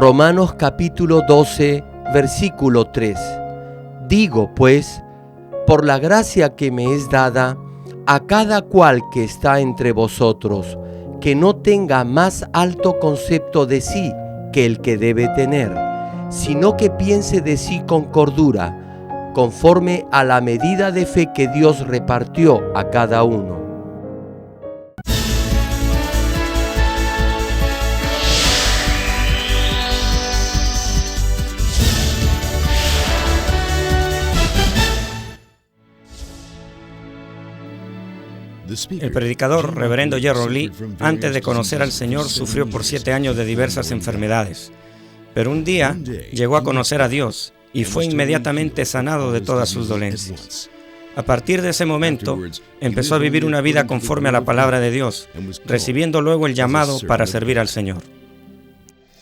Romanos capítulo 12, versículo 3. Digo, pues, por la gracia que me es dada, a cada cual que está entre vosotros, que no tenga más alto concepto de sí que el que debe tener, sino que piense de sí con cordura, conforme a la medida de fe que Dios repartió a cada uno. El predicador reverendo Gerald Lee, antes de conocer al Señor, sufrió por 7 años de diversas enfermedades. Pero un día llegó a conocer a Dios y fue inmediatamente sanado de todas sus dolencias. A partir de ese momento, empezó a vivir una vida conforme a la palabra de Dios, recibiendo luego el llamado para servir al Señor.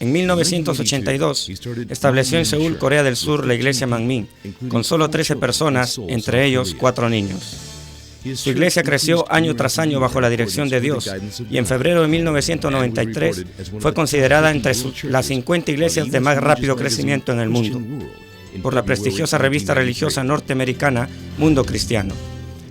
En 1982, estableció en Seúl, Corea del Sur, la iglesia Manmin, con solo 13 personas, entre ellos 4 niños. Su iglesia creció año tras año bajo la dirección de Dios y en febrero de 1993 fue considerada entre las 50 iglesias de más rápido crecimiento en el mundo por la prestigiosa revista religiosa norteamericana Mundo Cristiano.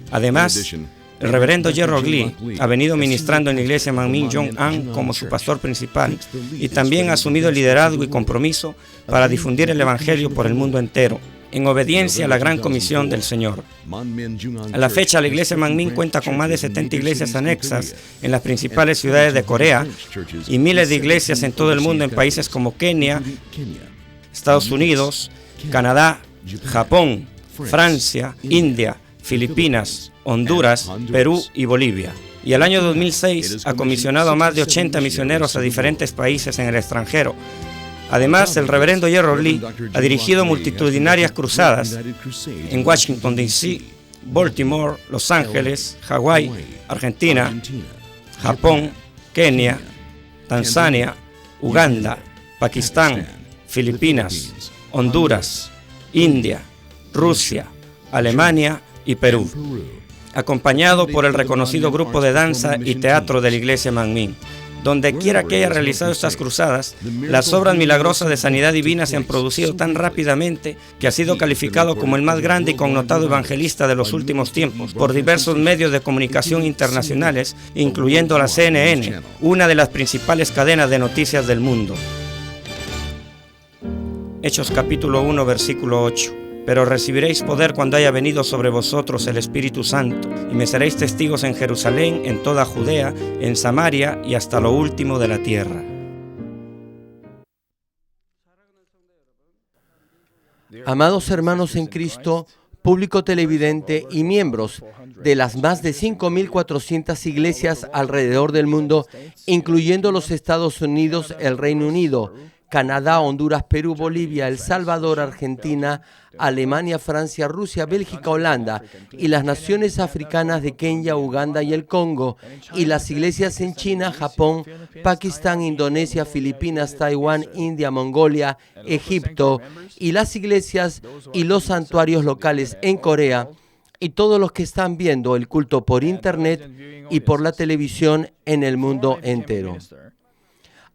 Además, el reverendo Gerald Lee ha venido ministrando en la iglesia Manmin Jong-an como su pastor principal y también ha asumido el liderazgo y compromiso para difundir el evangelio por el mundo entero, en obediencia a la gran comisión del Señor. A la fecha, la iglesia Manmin cuenta con más de 70 iglesias anexas en las principales ciudades de Corea y miles de iglesias en todo el mundo en países como Kenia, Estados Unidos, Canadá, Japón, Francia, India, Filipinas, Honduras, Perú y Bolivia. Y el año 2006 ha comisionado a más de 80 misioneros a diferentes países en el extranjero. Además, el reverendo Gerald Lee ha dirigido multitudinarias cruzadas en Washington, D.C., Baltimore, Los Ángeles, Hawái, Argentina, Japón, Kenia, Tanzania, Uganda, Pakistán, Filipinas, Honduras, India, Rusia, Alemania y Perú, acompañado por el reconocido grupo de danza y teatro de la iglesia Manmin. Donde quiera que haya realizado estas cruzadas, las obras milagrosas de sanidad divina se han producido tan rápidamente que ha sido calificado como el más grande y connotado evangelista de los últimos tiempos por diversos medios de comunicación internacionales, incluyendo la CNN, una de las principales cadenas de noticias del mundo. Hechos capítulo 1, versículo 8. Pero recibiréis poder cuando haya venido sobre vosotros el Espíritu Santo, y me seréis testigos en Jerusalén, en toda Judea, en Samaria y hasta lo último de la tierra. Amados hermanos en Cristo, público televidente y miembros de las más de 5.400 iglesias alrededor del mundo, incluyendo los Estados Unidos, el Reino Unido, Canadá, Honduras, Perú, Bolivia, El Salvador, Argentina, Alemania, Francia, Rusia, Bélgica, Holanda y las naciones africanas de Kenia, Uganda y el Congo, y las iglesias en China, Japón, Pakistán, Indonesia, Filipinas, Taiwán, India, Mongolia, Egipto, y las iglesias y los santuarios locales en Corea, y todos los que están viendo el culto por internet y por la televisión en el mundo entero.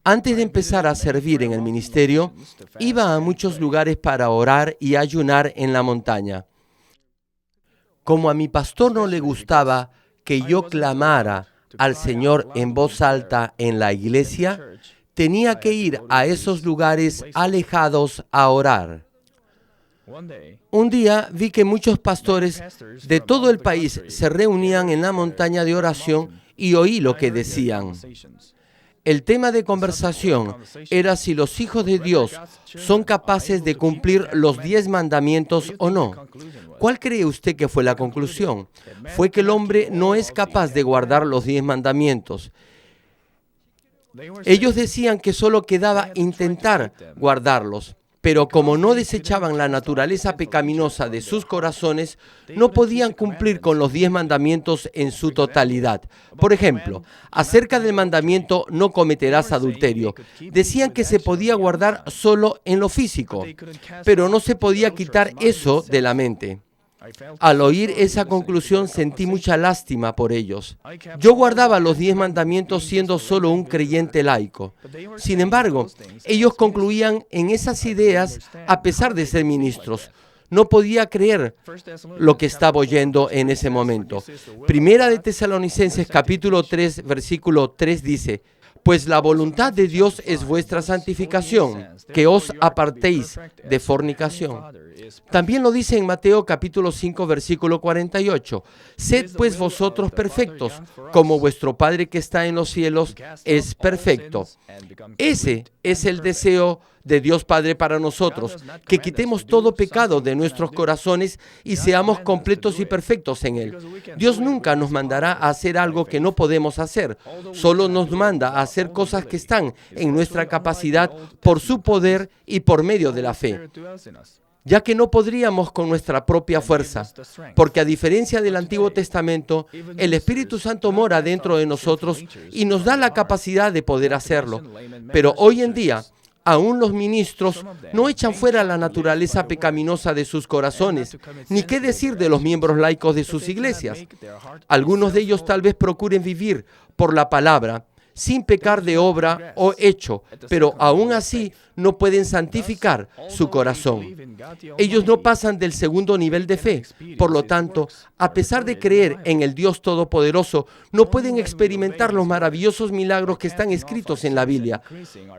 Antes de empezar a servir en el ministerio, iba a muchos lugares para orar y ayunar en la montaña. Como a mi pastor no le gustaba que yo clamara al Señor en voz alta en la iglesia, tenía que ir a esos lugares alejados a orar. Un día vi que muchos pastores de todo el país se reunían en la montaña de oración y oí lo que decían. El tema de conversación era si los hijos de Dios son capaces de cumplir los 10 mandamientos o no. ¿Cuál cree usted que fue la conclusión? Fue que el hombre no es capaz de guardar los 10 mandamientos. Ellos decían que solo quedaba intentar guardarlos, pero como no desechaban la naturaleza pecaminosa de sus corazones, no podían cumplir con los 10 mandamientos en su totalidad. Por ejemplo, acerca del mandamiento no cometerás adulterio, decían que se podía guardar solo en lo físico, pero no se podía quitar eso de la mente. Al oír esa conclusión sentí mucha lástima por ellos. Yo guardaba los 10 mandamientos siendo solo un creyente laico. Sin embargo, ellos concluían en esas ideas a pesar de ser ministros. No podía creer lo que estaba oyendo en ese momento. Primera de Tesalonicenses capítulo 3, versículo 3 dice: pues la voluntad de Dios es vuestra santificación, que os apartéis de fornicación. También lo dice en Mateo capítulo 5, versículo 48. Sed pues vosotros perfectos, como vuestro Padre que está en los cielos es perfecto. Ese es el deseo de Dios Padre para nosotros, que quitemos todo pecado de nuestros corazones y seamos completos y perfectos en Él. Dios nunca nos mandará a hacer algo que no podemos hacer, solo nos manda a hacer cosas que están en nuestra capacidad por su poder y por medio de la fe, ya que no podríamos con nuestra propia fuerza, porque a diferencia del Antiguo Testamento, el Espíritu Santo mora dentro de nosotros y nos da la capacidad de poder hacerlo. Pero hoy en día, aún los ministros no echan fuera la naturaleza pecaminosa de sus corazones, ni qué decir de los miembros laicos de sus iglesias. Algunos de ellos tal vez procuren vivir por la palabra, sin pecar de obra o hecho, pero aún así no pueden santificar su corazón. Ellos no pasan del segundo nivel de fe. Por lo tanto, a pesar de creer en el Dios Todopoderoso, no pueden experimentar los maravillosos milagros que están escritos en la Biblia.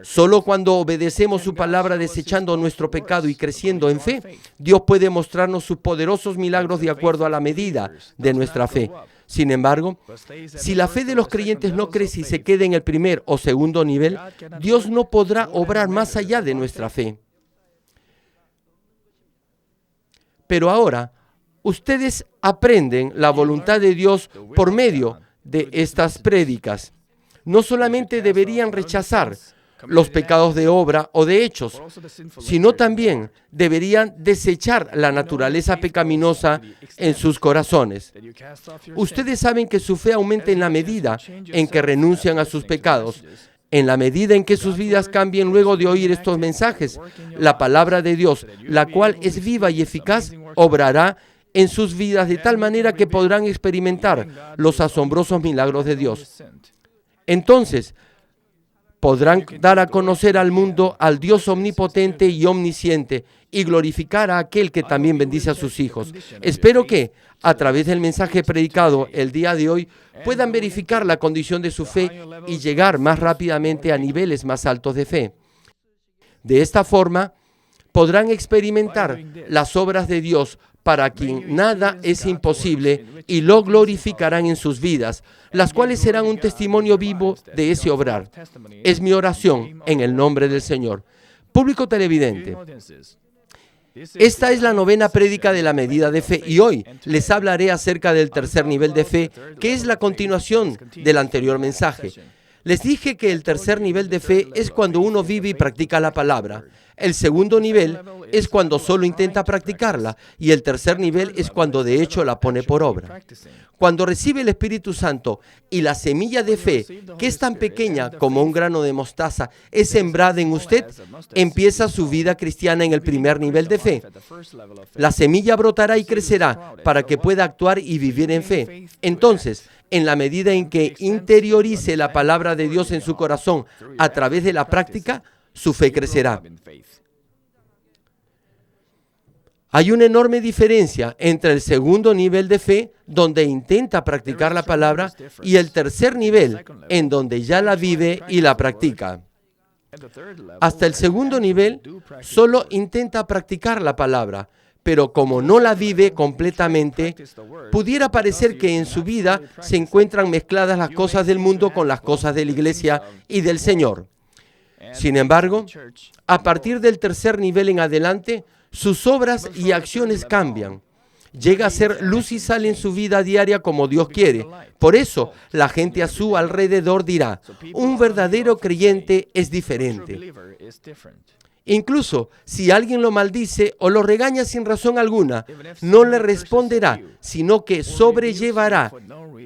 Solo cuando obedecemos su palabra desechando nuestro pecado y creciendo en fe, Dios puede mostrarnos sus poderosos milagros de acuerdo a la medida de nuestra fe. Sin embargo, si la fe de los creyentes no crece y se queda en el primer o segundo nivel, Dios no podrá obrar más allá de nuestra fe. Pero ahora, ustedes aprenden la voluntad de Dios por medio de estas prédicas. No solamente deberían rechazar los pecados de obra o de hechos, sino también deberían desechar la naturaleza pecaminosa en sus corazones. Ustedes saben que su fe aumenta en la medida en que renuncian a sus pecados. En la medida en que sus vidas cambien luego de oír estos mensajes, la palabra de Dios, la cual es viva y eficaz, obrará en sus vidas de tal manera que podrán experimentar los asombrosos milagros de Dios. Entonces, podrán dar a conocer al mundo al Dios omnipotente y omnisciente y glorificar a aquel que también bendice a sus hijos. Espero que, a través del mensaje predicado el día de hoy, puedan verificar la condición de su fe y llegar más rápidamente a niveles más altos de fe. De esta forma, podrán experimentar las obras de Dios para quien nada es imposible y lo glorificarán en sus vidas, las cuales serán un testimonio vivo de ese obrar. Es mi oración en el nombre del Señor. Público televidente, esta es la 9ª prédica de la medida de fe y hoy les hablaré acerca del tercer nivel de fe, que es la continuación del anterior mensaje. Les dije que el tercer nivel de fe es cuando uno vive y practica la palabra. El segundo nivel es cuando solo intenta practicarla y el tercer nivel es cuando de hecho la pone por obra. Cuando recibe el Espíritu Santo y la semilla de fe, que es tan pequeña como un grano de mostaza, es sembrada en usted, empieza su vida cristiana en el primer nivel de fe. La semilla brotará y crecerá para que pueda actuar y vivir en fe. Entonces, en la medida en que interiorice la palabra de Dios en su corazón a través de la práctica, su fe crecerá. Hay una enorme diferencia entre el segundo nivel de fe, donde intenta practicar la palabra, y el tercer nivel, en donde ya la vive y la practica. Hasta el segundo nivel, solo intenta practicar la palabra, pero como no la vive completamente, pudiera parecer que en su vida se encuentran mezcladas las cosas del mundo con las cosas de la iglesia y del Señor. Sin embargo, a partir del tercer nivel en adelante, sus obras y acciones cambian. Llega a ser luz y sal en su vida diaria como Dios quiere. Por eso, la gente a su alrededor dirá, un verdadero creyente es diferente. Incluso si alguien lo maldice o lo regaña sin razón alguna, no le responderá, sino que sobrellevará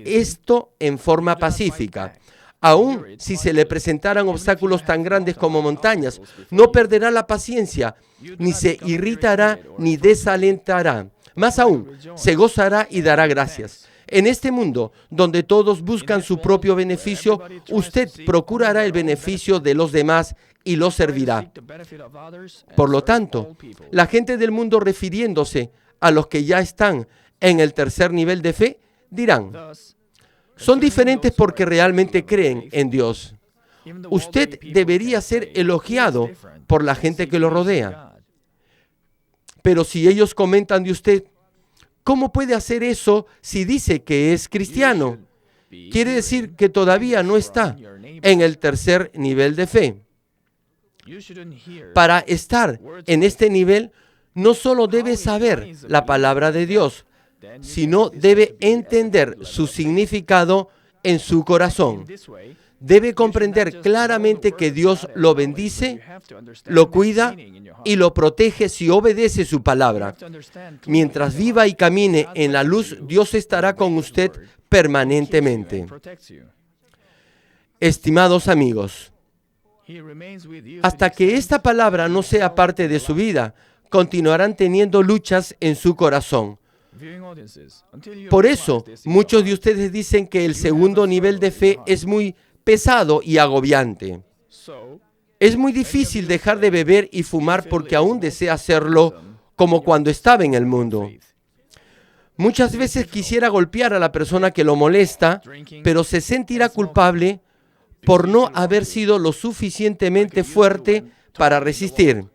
esto en forma pacífica. Aún si se le presentaran obstáculos tan grandes como montañas, no perderá la paciencia, ni se irritará, ni desalentará. Más aún, se gozará y dará gracias. En este mundo, donde todos buscan su propio beneficio, usted procurará el beneficio de los demás y los servirá. Por lo tanto, la gente del mundo, refiriéndose a los que ya están en el tercer nivel de fe, dirán: son diferentes porque realmente creen en Dios. Usted debería ser elogiado por la gente que lo rodea. Pero si ellos comentan de usted: ¿cómo puede hacer eso si dice que es cristiano? Quiere decir que todavía no está en el tercer nivel de fe. Para estar en este nivel, no solo debe saber la palabra de Dios, sino debe entender su significado en su corazón. Debe comprender claramente que Dios lo bendice, lo cuida y lo protege si obedece su palabra. Mientras viva y camine en la luz, Dios estará con usted permanentemente. Estimados amigos, hasta que esta palabra no sea parte de su vida, continuarán teniendo luchas en su corazón. Por eso, muchos de ustedes dicen que el segundo nivel de fe es muy pesado y agobiante. Es muy difícil dejar de beber y fumar porque aún desea hacerlo como cuando estaba en el mundo. Muchas veces quisiera golpear a la persona que lo molesta, pero se sentirá culpable por no haber sido lo suficientemente fuerte para resistir.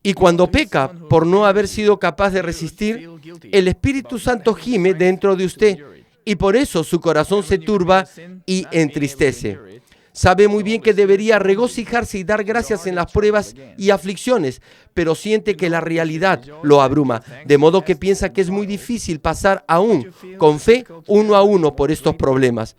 Y cuando peca por no haber sido capaz de resistir, el Espíritu Santo gime dentro de usted y por eso su corazón se turba y entristece. Sabe muy bien que debería regocijarse y dar gracias en las pruebas y aflicciones, pero siente que la realidad lo abruma, de modo que piensa que es muy difícil pasar aún con fe uno a uno por estos problemas.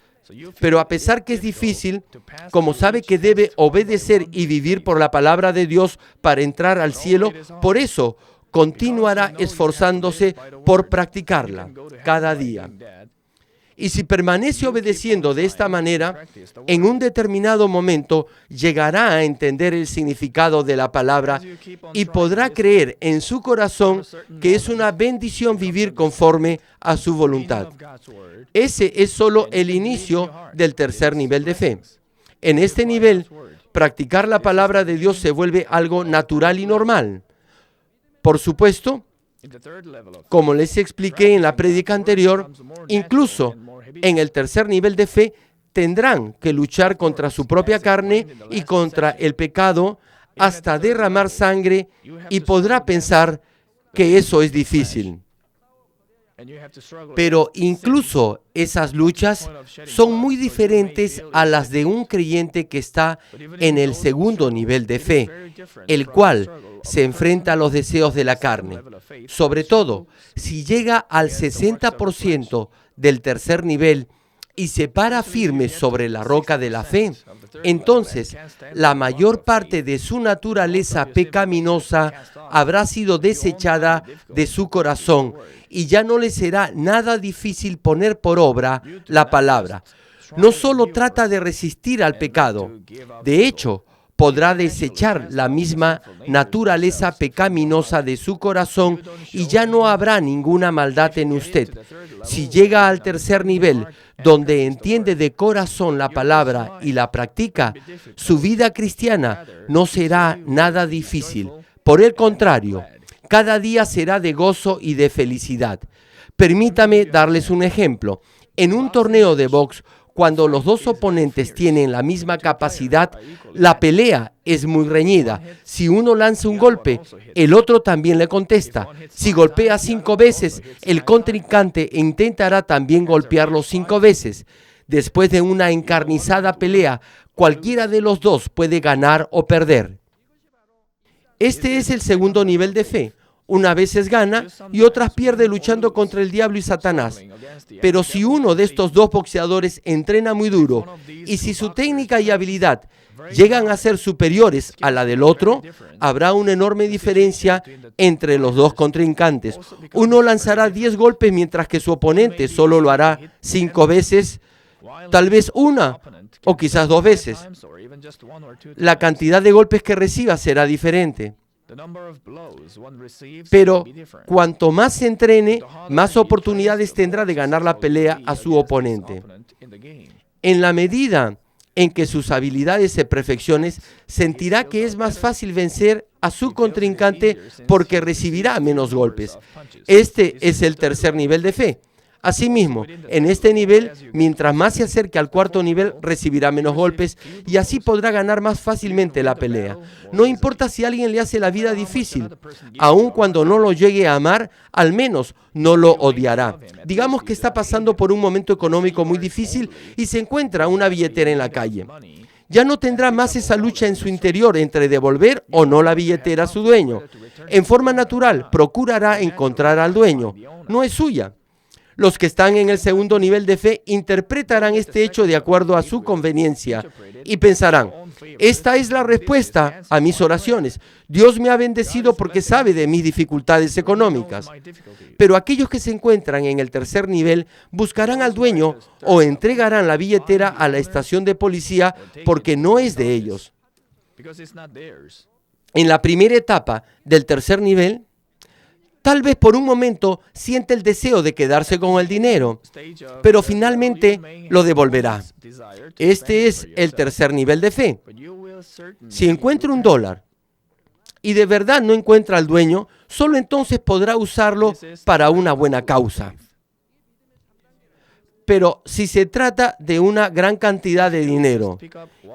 Pero a pesar que es difícil, como sabe que debe obedecer y vivir por la palabra de Dios para entrar al cielo, por eso continuará esforzándose por practicarla cada día. Y si permanece obedeciendo de esta manera, en un determinado momento llegará a entender el significado de la palabra y podrá creer en su corazón que es una bendición vivir conforme a su voluntad. Ese es solo el inicio del tercer nivel de fe. En este nivel, practicar la palabra de Dios se vuelve algo natural y normal. Por supuesto, como les expliqué en la prédica anterior, incluso en el tercer nivel de fe tendrán que luchar contra su propia carne y contra el pecado hasta derramar sangre y podrá pensar que eso es difícil. Pero incluso esas luchas son muy diferentes a las de un creyente que está en el segundo nivel de fe, el cual se enfrenta a los deseos de la carne. Sobre todo, si llega al 60% del tercer nivel y se para firme sobre la roca de la fe, entonces la mayor parte de su naturaleza pecaminosa habrá sido desechada de su corazón y ya no le será nada difícil poner por obra la palabra. No solo trata de resistir al pecado, de hecho, podrá desechar la misma naturaleza pecaminosa de su corazón y ya no habrá ninguna maldad en usted. Si llega al tercer nivel, donde entiende de corazón la palabra y la practica, su vida cristiana no será nada difícil. Por el contrario, cada día será de gozo y de felicidad. Permítame darles un ejemplo. En un torneo de box, cuando los dos oponentes tienen la misma capacidad, la pelea es muy reñida. Si uno lanza un golpe, el otro también le contesta. Si golpea 5 veces, el contrincante intentará también golpearlo 5 veces. Después de una encarnizada pelea, cualquiera de los dos puede ganar o perder. Este es el segundo nivel de fe. Unas veces gana y otras pierde luchando contra el diablo y Satanás. Pero si uno de estos dos boxeadores entrena muy duro y si su técnica y habilidad llegan a ser superiores a la del otro, habrá una enorme diferencia entre los dos contrincantes. Uno lanzará 10 golpes mientras que su oponente solo lo hará 5 veces, tal vez una o quizás 2 veces. La cantidad de golpes que reciba será diferente. Pero cuanto más se entrene, más oportunidades tendrá de ganar la pelea a su oponente. En la medida en que sus habilidades se perfeccionen, sentirá que es más fácil vencer a su contrincante porque recibirá menos golpes. Este es el tercer nivel de fe. Asimismo, en este nivel, mientras más se acerque al cuarto nivel, recibirá menos golpes y así podrá ganar más fácilmente la pelea. No importa si alguien le hace la vida difícil, aun cuando no lo llegue a amar, al menos no lo odiará. Digamos que está pasando por un momento económico muy difícil y se encuentra una billetera en la calle. Ya no tendrá más esa lucha en su interior entre devolver o no la billetera a su dueño. En forma natural, procurará encontrar al dueño. No es suya. Los que están en el segundo nivel de fe interpretarán este hecho de acuerdo a su conveniencia y pensarán, esta es la respuesta a mis oraciones. Dios me ha bendecido porque sabe de mis dificultades económicas. Pero aquellos que se encuentran en el tercer nivel buscarán al dueño o entregarán la billetera a la estación de policía porque no es de ellos. En la primera etapa del tercer nivel, tal vez por un momento siente el deseo de quedarse con el dinero, pero finalmente lo devolverá. Este es el tercer nivel de fe. Si encuentra $1 y de verdad no encuentra al dueño, solo entonces podrá usarlo para una buena causa. Pero si se trata de una gran cantidad de dinero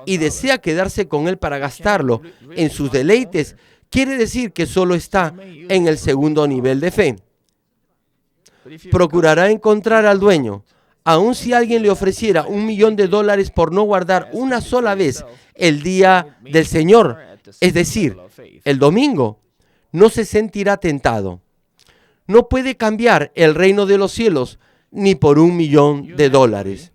y desea quedarse con él para gastarlo en sus deleites, quiere decir que solo está en el segundo nivel de fe. Procurará encontrar al dueño. Aun si alguien le ofreciera $1.000.000 por no guardar una sola vez el día del Señor, es decir, el domingo, no se sentirá tentado. No puede cambiar el reino de los cielos ni por $1.000.000.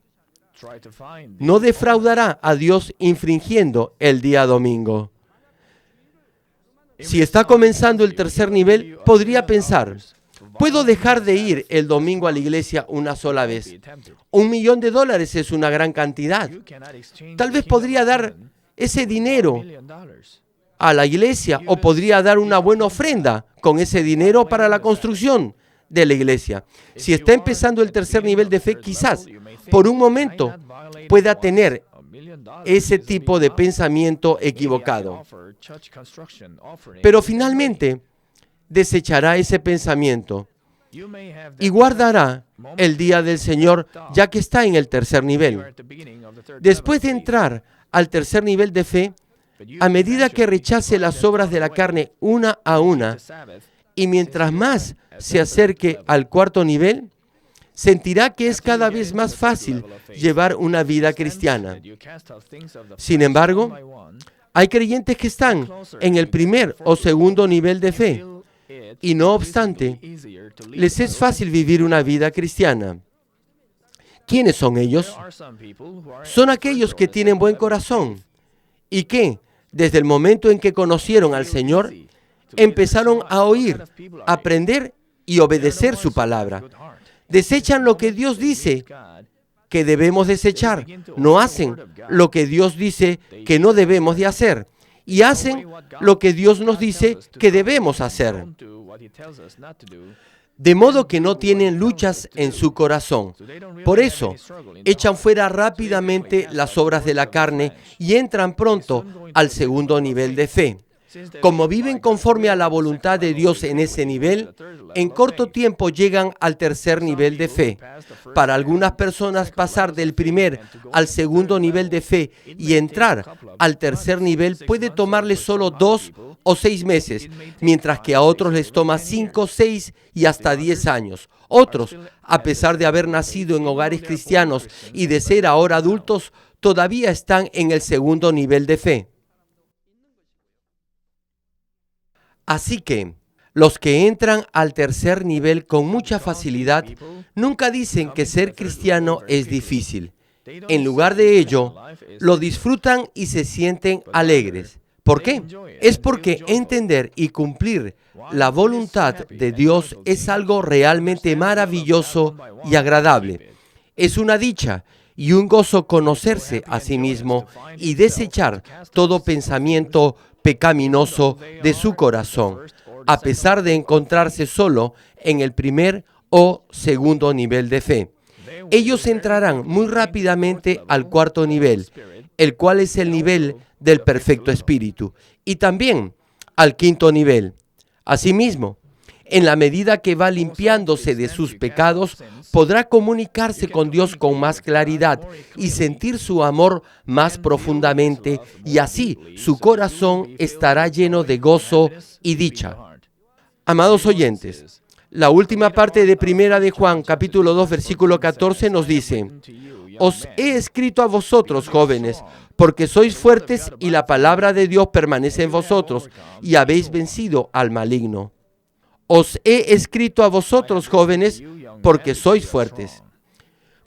No defraudará a Dios infringiendo el día domingo. Si está comenzando el tercer nivel, podría pensar, ¿puedo dejar de ir el domingo a la iglesia una sola vez? $1.000.000 es una gran cantidad. Tal vez podría dar ese dinero a la iglesia o podría dar una buena ofrenda con ese dinero para la construcción de la iglesia. Si está empezando el tercer nivel de fe, quizás por un momento pueda tener ese tipo de pensamiento equivocado. Pero finalmente desechará ese pensamiento y guardará el día del Señor, ya que está en el tercer nivel. Después de entrar al tercer nivel de fe, a medida que rechace las obras de la carne una a una, y mientras más se acerque al cuarto nivel, sentirá que es cada vez más fácil llevar una vida cristiana. Sin embargo, hay creyentes que están en el primer o segundo nivel de fe y no obstante, les es fácil vivir una vida cristiana. ¿Quiénes son ellos? Son aquellos que tienen buen corazón y que, desde el momento en que conocieron al Señor, empezaron a oír, aprender y obedecer su palabra. Desechan lo que Dios dice que debemos desechar. No hacen lo que Dios dice que no debemos de hacer. Y hacen lo que Dios nos dice que debemos hacer. De modo que no tienen luchas en su corazón. Por eso, echan fuera rápidamente las obras de la carne y entran pronto al segundo nivel de fe. Como viven conforme a la voluntad de Dios en ese nivel, en corto tiempo llegan al tercer nivel de fe. Para algunas personas pasar del primer al segundo nivel de fe y entrar al tercer nivel puede tomarles solo 2 o 6 meses, mientras que a otros les toma 5, 6 y hasta 10 años. Otros, a pesar de haber nacido en hogares cristianos y de ser ahora adultos, todavía están en el segundo nivel de fe. Así que, los que entran al tercer nivel con mucha facilidad, nunca dicen que ser cristiano es difícil. En lugar de ello, lo disfrutan y se sienten alegres. ¿Por qué? Es porque entender y cumplir la voluntad de Dios es algo realmente maravilloso y agradable. Es una dicha y un gozo conocerse a sí mismo y desechar todo pensamiento pecaminoso de su corazón, a pesar de encontrarse solo en el primer o segundo nivel de fe. Ellos entrarán muy rápidamente al cuarto nivel, el cual es el nivel del perfecto espíritu, y también al quinto nivel. Asimismo, en la medida que va limpiándose de sus pecados, podrá comunicarse con Dios con más claridad y sentir su amor más profundamente, y así su corazón estará lleno de gozo y dicha. Amados oyentes, la última parte de Primera de Juan, capítulo 2, versículo 14, nos dice: Os he escrito a vosotros, jóvenes, porque sois fuertes y la palabra de Dios permanece en vosotros, y habéis vencido al maligno. Os he escrito a vosotros, jóvenes, porque sois fuertes.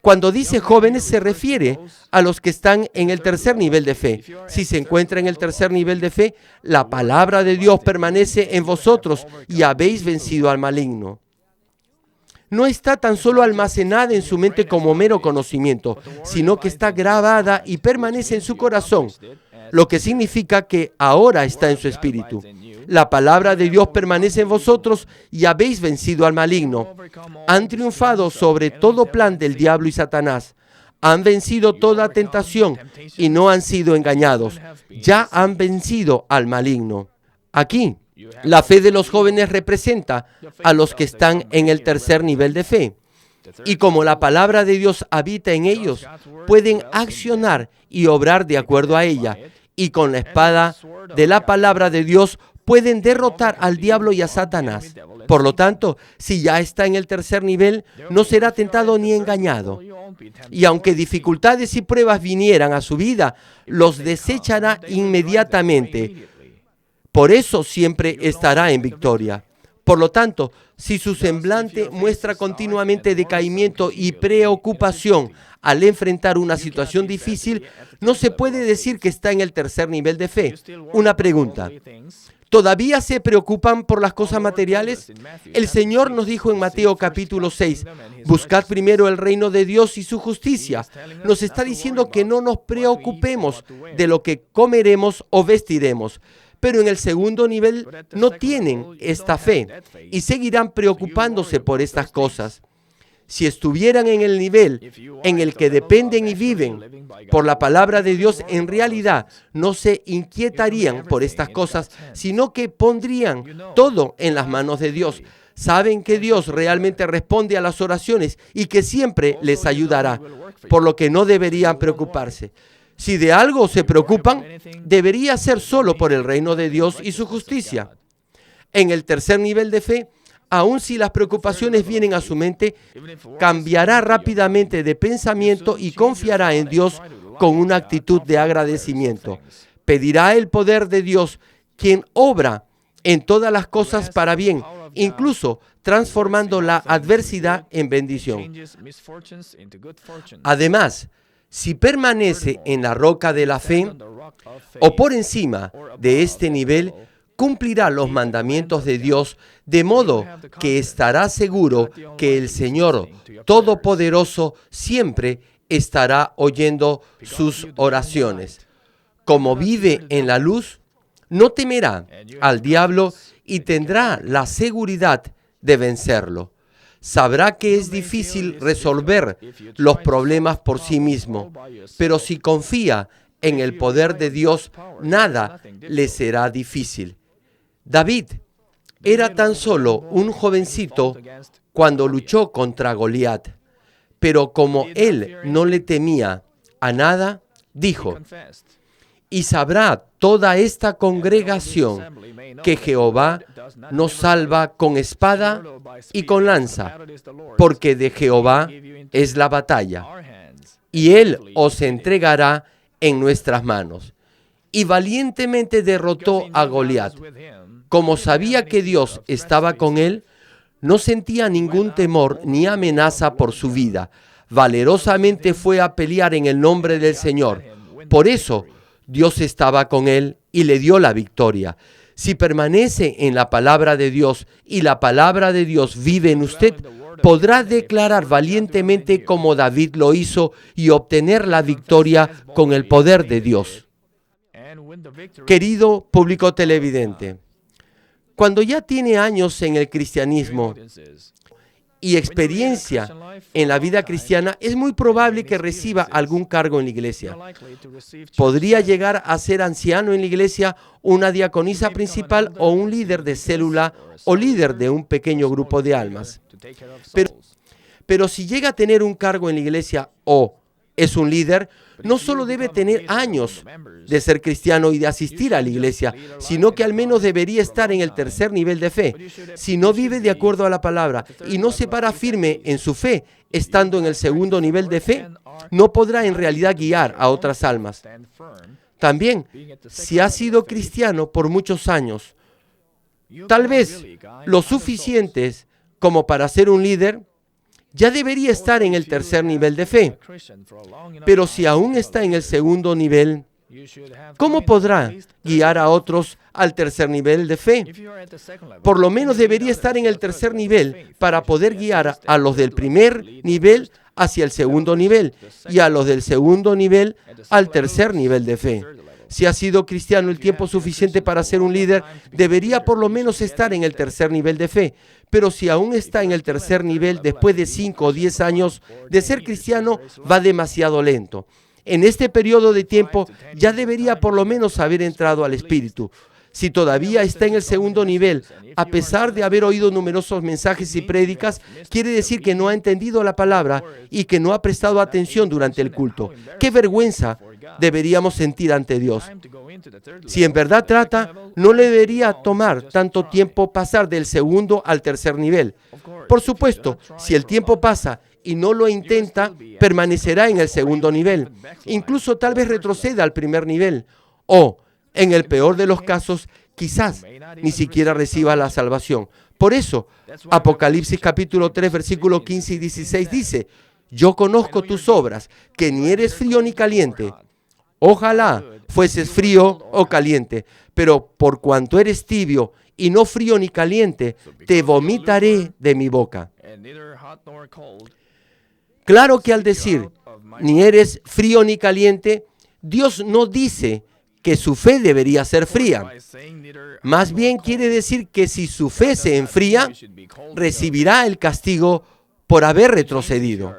Cuando dice jóvenes, se refiere a los que están en el tercer nivel de fe. Si se encuentra en el tercer nivel de fe, la palabra de Dios permanece en vosotros y habéis vencido al maligno. No está tan solo almacenada en su mente como mero conocimiento, sino que está grabada y permanece en su corazón, lo que significa que ahora está en su espíritu. La palabra de Dios permanece en vosotros y habéis vencido al maligno. Han triunfado sobre todo plan del diablo y Satanás. Han vencido toda tentación y no han sido engañados. Ya han vencido al maligno. Aquí, la fe de los jóvenes representa a los que están en el tercer nivel de fe. Y como la palabra de Dios habita en ellos, pueden accionar y obrar de acuerdo a ella. Y con la espada de la palabra de Dios pueden derrotar al diablo y a Satanás. Por lo tanto, si ya está en el tercer nivel, no será tentado ni engañado. Y aunque dificultades y pruebas vinieran a su vida, los desechará inmediatamente. Por eso siempre estará en victoria. Por lo tanto, si su semblante muestra continuamente decaimiento y preocupación al enfrentar una situación difícil, no se puede decir que está en el tercer nivel de fe. Una pregunta: ¿todavía se preocupan por las cosas materiales? El Señor nos dijo en Mateo capítulo 6, buscad primero el reino de Dios y su justicia. Nos está diciendo que no nos preocupemos de lo que comeremos o vestiremos. Pero en el segundo nivel no tienen esta fe y seguirán preocupándose por estas cosas. Si estuvieran en el nivel en el que dependen y viven por la palabra de Dios, en realidad no se inquietarían por estas cosas, sino que pondrían todo en las manos de Dios. Saben que Dios realmente responde a las oraciones y que siempre les ayudará, por lo que no deberían preocuparse. Si de algo se preocupan, debería ser solo por el reino de Dios y su justicia. En el tercer nivel de fe, aun si las preocupaciones vienen a su mente, cambiará rápidamente de pensamiento y confiará en Dios con una actitud de agradecimiento. Pedirá el poder de Dios, quien obra en todas las cosas para bien, incluso transformando la adversidad en bendición. Además, si permanece en la roca de la fe o por encima de este nivel, cumplirá los mandamientos de Dios, de modo que estará seguro que el Señor Todopoderoso siempre estará oyendo sus oraciones. Como vive en la luz, no temerá al diablo y tendrá la seguridad de vencerlo. Sabrá que es difícil resolver los problemas por sí mismo, pero si confía en el poder de Dios, nada le será difícil. David era tan solo un jovencito cuando luchó contra Goliat, pero como él no le temía a nada, dijo: y sabrá toda esta congregación que Jehová nos salva con espada y con lanza, porque de Jehová es la batalla, y Él os entregará en nuestras manos. Y valientemente derrotó a Goliat. Como sabía que Dios estaba con él, no sentía ningún temor ni amenaza por su vida. Valerosamente fue a pelear en el nombre del Señor. Por eso, Dios estaba con él y le dio la victoria. Si permanece en la palabra de Dios y la palabra de Dios vive en usted, podrá declarar valientemente como David lo hizo y obtener la victoria con el poder de Dios. Querido público televidente, cuando ya tiene años en el cristianismo y experiencia en la vida cristiana, es muy probable que reciba algún cargo en la iglesia. Podría llegar a ser anciano en la iglesia, una diaconisa principal o un líder de célula o líder de un pequeño grupo de almas. Pero si llega a tener un cargo en la iglesia o es un líder, no solo debe tener años de ser cristiano y de asistir a la iglesia, sino que al menos debería estar en el tercer nivel de fe. Si no vive de acuerdo a la palabra y no se para firme en su fe, estando en el segundo nivel de fe, no podrá en realidad guiar a otras almas. También, si ha sido cristiano por muchos años, tal vez lo suficientes como para ser un líder, ya debería estar en el tercer nivel de fe. Pero si aún está en el segundo nivel, ¿cómo podrá guiar a otros al tercer nivel de fe? Por lo menos debería estar en el tercer nivel para poder guiar a los del primer nivel hacia el segundo nivel y a los del segundo nivel al tercer nivel de fe. Si ha sido cristiano el tiempo suficiente para ser un líder, debería por lo menos estar en el tercer nivel de fe. Pero si aún está en el tercer nivel después de 5 o 10 años de ser cristiano, va demasiado lento. En este periodo de tiempo ya debería por lo menos haber entrado al Espíritu. Si todavía está en el segundo nivel, a pesar de haber oído numerosos mensajes y prédicas, quiere decir que no ha entendido la palabra y que no ha prestado atención durante el culto. ¡Qué vergüenza deberíamos sentir ante Dios! Si en verdad trata, no le debería tomar tanto tiempo pasar del segundo al tercer nivel. Por supuesto, si el tiempo pasa y no lo intenta, permanecerá en el segundo nivel. Incluso tal vez retroceda al primer nivel. O, en el peor de los casos, quizás ni siquiera reciba la salvación. Por eso, Apocalipsis capítulo 3, versículo 15 y 16 dice: yo conozco tus obras, que ni eres frío ni caliente. Ojalá fueses frío o caliente, pero por cuanto eres tibio y no frío ni caliente, te vomitaré de mi boca. Claro que al decir, ni eres frío ni caliente, Dios no dice que su fe debería ser fría. Más bien quiere decir que si su fe se enfría, recibirá el castigo por haber retrocedido.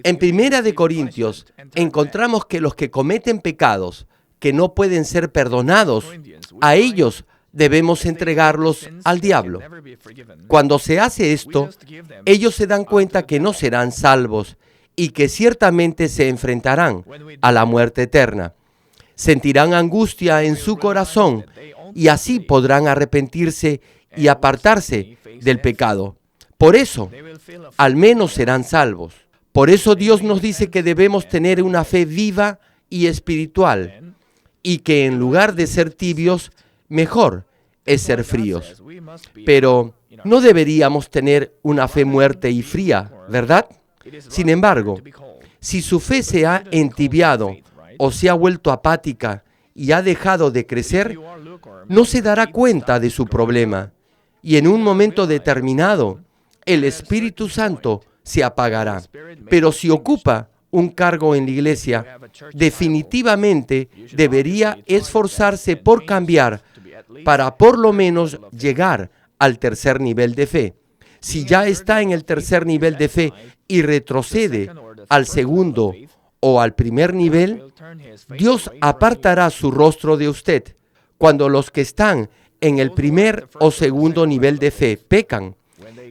En 1 Corintios encontramos que los que cometen pecados que no pueden ser perdonados, a ellos debemos entregarlos al diablo. Cuando se hace esto, ellos se dan cuenta que no serán salvos y que ciertamente se enfrentarán a la muerte eterna. Sentirán angustia en su corazón y así podrán arrepentirse y apartarse del pecado. Por eso, al menos serán salvos. Por eso Dios nos dice que debemos tener una fe viva y espiritual y que en lugar de ser tibios, mejor es ser fríos. Pero no deberíamos tener una fe muerta y fría, ¿verdad? Sin embargo, si su fe se ha entibiado o se ha vuelto apática y ha dejado de crecer, no se dará cuenta de su problema y en un momento determinado el Espíritu Santo se apagará. Pero si ocupa un cargo en la iglesia, definitivamente debería esforzarse por cambiar para por lo menos llegar al tercer nivel de fe. Si ya está en el tercer nivel de fe y retrocede al segundo o al primer nivel, Dios apartará su rostro de usted. Cuando los que están en el primer o segundo nivel de fe pecan,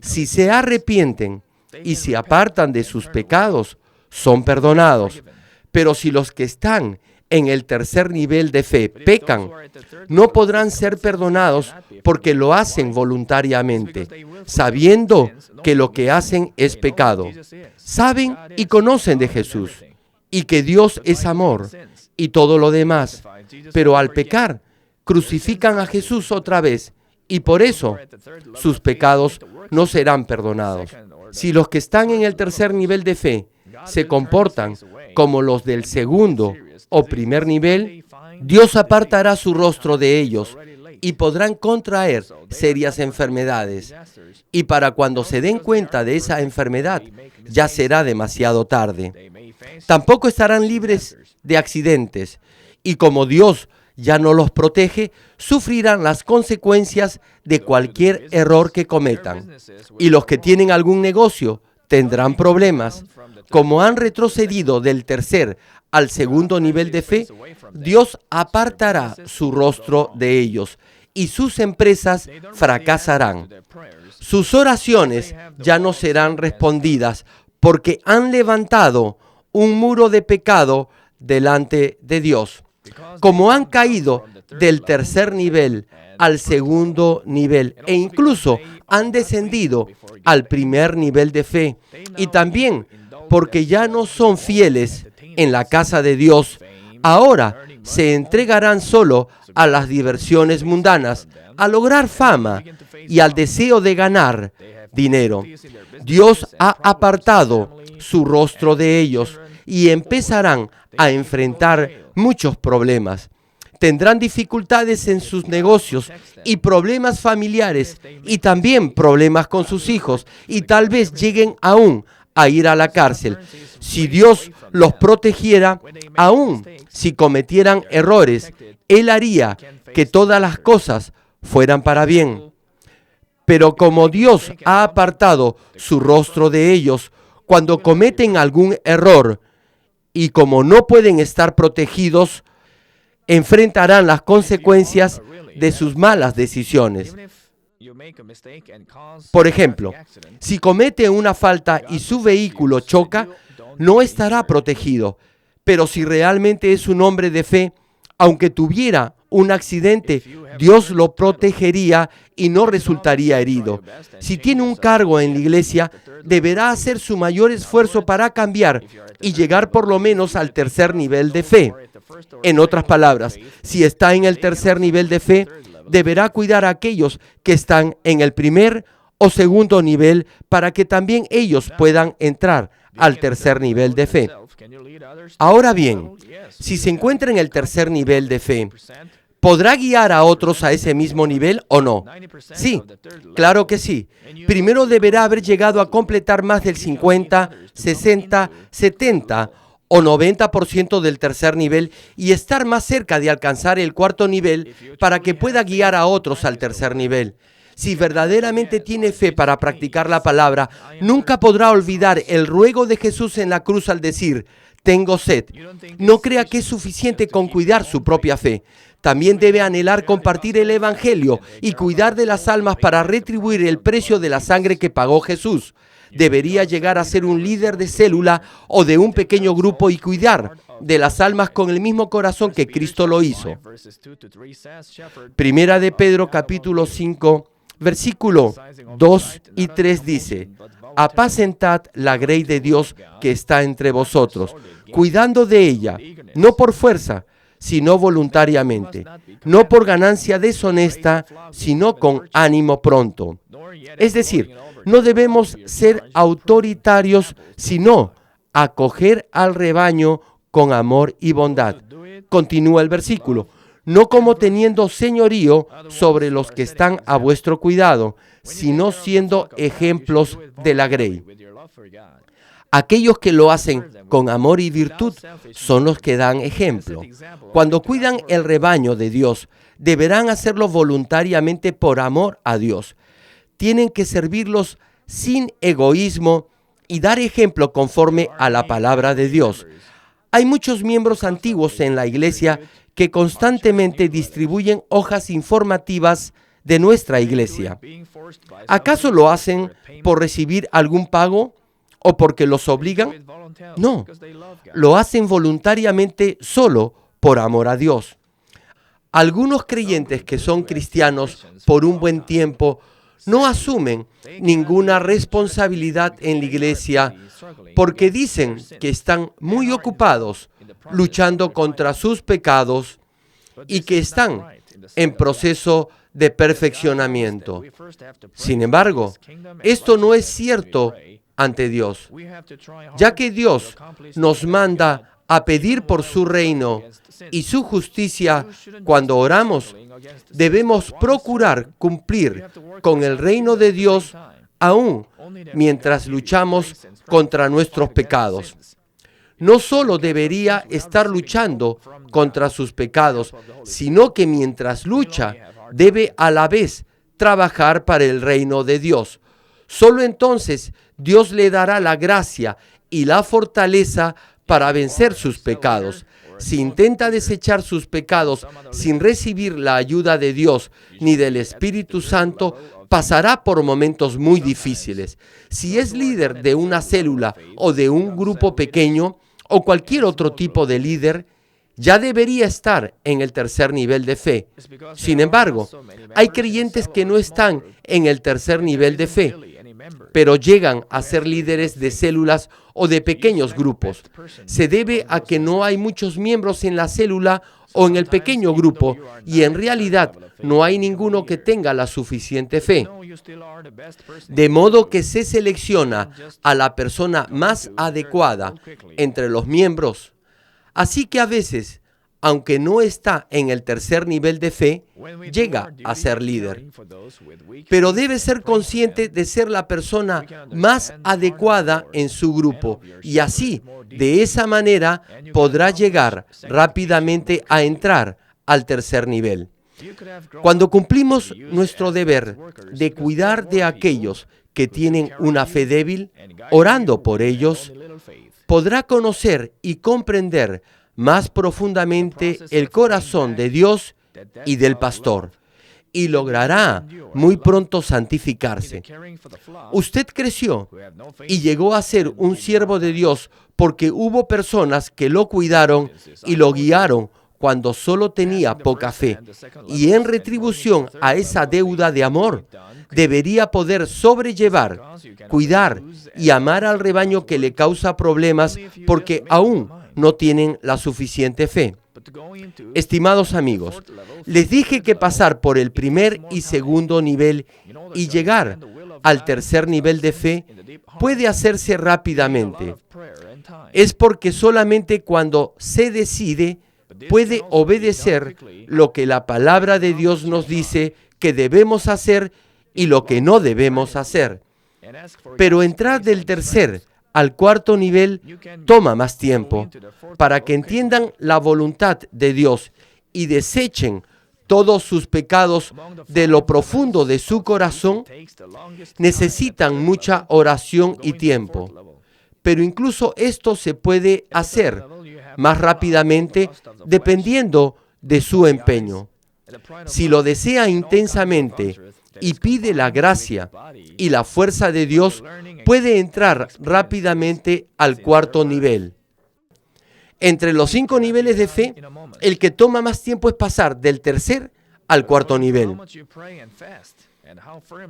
si se arrepienten y se apartan de sus pecados, son perdonados. Pero si los que están en el tercer nivel de fe pecan, no podrán ser perdonados porque lo hacen voluntariamente, sabiendo que lo que hacen es pecado. Saben y conocen de Jesús y que Dios es amor y todo lo demás, pero al pecar, crucifican a Jesús otra vez y por eso sus pecados no serán perdonados. Si los que están en el tercer nivel de fe se comportan como los del segundo o primer nivel, Dios apartará su rostro de ellos y podrán contraer serias enfermedades. Y para cuando se den cuenta de esa enfermedad, ya será demasiado tarde. Tampoco estarán libres de accidentes Y como Dios ya no los protege, sufrirán las consecuencias de cualquier error que cometan. Y los que tienen algún negocio tendrán problemas. Como han retrocedido del tercer al segundo nivel de fe, Dios apartará su rostro de ellos y sus empresas fracasarán. Sus oraciones ya no serán respondidas porque han levantado un muro de pecado delante de Dios. Como han caído del tercer nivel al segundo nivel e incluso han descendido al primer nivel de fe, y también porque ya no son fieles en la casa de Dios, ahora se entregarán solo a las diversiones mundanas, a lograr fama y al deseo de ganar dinero. Dios ha apartado su rostro de ellos y empezarán a enfrentar muchos problemas. Tendrán dificultades en sus negocios y problemas familiares y también problemas con sus hijos, y tal vez lleguen aún a ir a la cárcel. Si Dios los protegiera, aún si cometieran errores, Él haría que todas las cosas fueran para bien. Pero como Dios ha apartado su rostro de ellos cuando cometen algún error, y como no pueden estar protegidos, enfrentarán las consecuencias de sus malas decisiones. Por ejemplo, si comete una falta y su vehículo choca, no estará protegido. Pero si realmente es un hombre de fe, aunque tuviera un accidente, Dios lo protegería y no resultaría herido. Si tiene un cargo en la iglesia, deberá hacer su mayor esfuerzo para cambiar y llegar por lo menos al tercer nivel de fe. En otras palabras, si está en el tercer nivel de fe, deberá cuidar a aquellos que están en el primer o segundo nivel para que también ellos puedan entrar al tercer nivel de fe. Ahora bien, si se encuentra en el tercer nivel de fe, ¿podrá guiar a otros a ese mismo nivel o no? Sí, claro que sí. Primero deberá haber llegado a completar más del 50, 60, 70 o 90% del tercer nivel y estar más cerca de alcanzar el cuarto nivel para que pueda guiar a otros al tercer nivel. Si verdaderamente tiene fe para practicar la palabra, nunca podrá olvidar el ruego de Jesús en la cruz al decir: tengo sed. No crea que es suficiente con cuidar su propia fe. También debe anhelar compartir el Evangelio y cuidar de las almas para retribuir el precio de la sangre que pagó Jesús. Debería llegar a ser un líder de célula o de un pequeño grupo y cuidar de las almas con el mismo corazón que Cristo lo hizo. Primera de Pedro capítulo 5, versículo 2 y 3 dice: apacentad la grey de Dios que está entre vosotros, cuidando de ella, no por fuerza, sino voluntariamente, no por ganancia deshonesta, sino con ánimo pronto. Es decir, no debemos ser autoritarios, sino acoger al rebaño con amor y bondad. Continúa el versículo: no como teniendo señorío sobre los que están a vuestro cuidado, sino siendo ejemplos de la grey. Aquellos que lo hacen con amor y virtud son los que dan ejemplo. Cuando cuidan el rebaño de Dios, deberán hacerlo voluntariamente por amor a Dios. Tienen que servirlos sin egoísmo y dar ejemplo conforme a la palabra de Dios. Hay muchos miembros antiguos en la iglesia que constantemente distribuyen hojas informativas de nuestra iglesia. ¿Acaso lo hacen por recibir algún pago o porque los obligan? No, lo hacen voluntariamente solo por amor a Dios. Algunos creyentes que son cristianos por un buen tiempo no asumen ninguna responsabilidad en la iglesia porque dicen que están muy ocupados luchando contra sus pecados y que están en proceso de perfeccionamiento. Sin embargo, esto no es cierto ante Dios, ya que Dios nos manda a pedir por su reino y su justicia cuando oramos. Debemos procurar cumplir con el reino de Dios aún mientras luchamos contra nuestros pecados. no solo debería estar luchando contra sus pecados, sino que mientras lucha, debe a la vez trabajar para el reino de Dios. Solo entonces Dios le dará la gracia y la fortaleza para vencer sus pecados. Si intenta desechar sus pecados sin recibir la ayuda de Dios ni del Espíritu Santo, pasará por momentos muy difíciles. Si es líder de una célula o de un grupo pequeño o cualquier otro tipo de líder, ya debería estar en el tercer nivel de fe. Sin embargo, hay creyentes que no están en el tercer nivel de fe, pero llegan a ser líderes de células o de pequeños grupos. Se debe a que no hay muchos miembros en la célula o en el pequeño grupo y en realidad no hay ninguno que tenga la suficiente fe. De modo que se selecciona a la persona más adecuada entre los miembros. Así que a veces, aunque no está en el tercer nivel de fe, llega a ser líder. Pero debe ser consciente de ser la persona más adecuada en su grupo y así, de esa manera, podrá llegar rápidamente a entrar al tercer nivel. Cuando cumplimos nuestro deber de cuidar de aquellos que tienen una fe débil, orando por ellos, podrá conocer y comprender más profundamente el corazón de Dios y del pastor, y logrará muy pronto santificarse. Usted creció y llegó a ser un siervo de Dios porque hubo personas que lo cuidaron y lo guiaron cuando solo tenía poca fe. Y en retribución a esa deuda de amor, debería poder sobrellevar, cuidar y amar al rebaño que le causa problemas porque aún no tienen la suficiente fe. Estimados amigos, les dije que pasar por el primer y segundo nivel y llegar al tercer nivel de fe puede hacerse rápidamente. Es porque solamente cuando se decide puede obedecer lo que la palabra de Dios nos dice que debemos hacer y lo que no debemos hacer. Pero entrar del tercer al cuarto nivel toma más tiempo. Para que entiendan la voluntad de Dios y desechen todos sus pecados de lo profundo de su corazón, necesitan mucha oración y tiempo. Pero incluso esto se puede hacer más rápidamente dependiendo de su empeño. Si lo desea intensamente y pide la gracia y la fuerza de Dios, puede entrar rápidamente al cuarto nivel. Entre los 5 niveles de fe, el que toma más tiempo es pasar del tercer al cuarto nivel.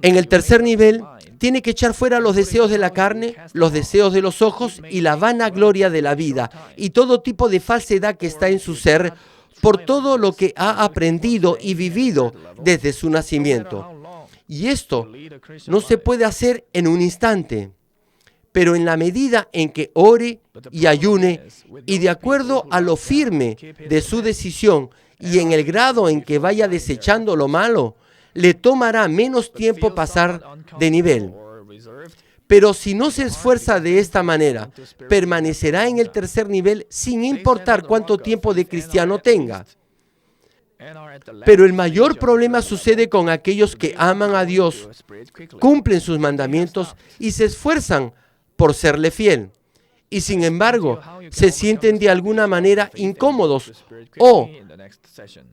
En el tercer nivel, tiene que echar fuera los deseos de la carne, los deseos de los ojos y la vanagloria de la vida y todo tipo de falsedad que está en su ser por todo lo que ha aprendido y vivido desde su nacimiento. Y esto no se puede hacer en un instante, pero en la medida en que ore y ayune y de acuerdo a lo firme de su decisión y en el grado en que vaya desechando lo malo, le tomará menos tiempo pasar de nivel. Pero si no se esfuerza de esta manera, permanecerá en el tercer nivel sin importar cuánto tiempo de cristiano tenga. Pero el mayor problema sucede con aquellos que aman a Dios, cumplen sus mandamientos y se esfuerzan por serle fiel. Y sin embargo, se sienten de alguna manera incómodos o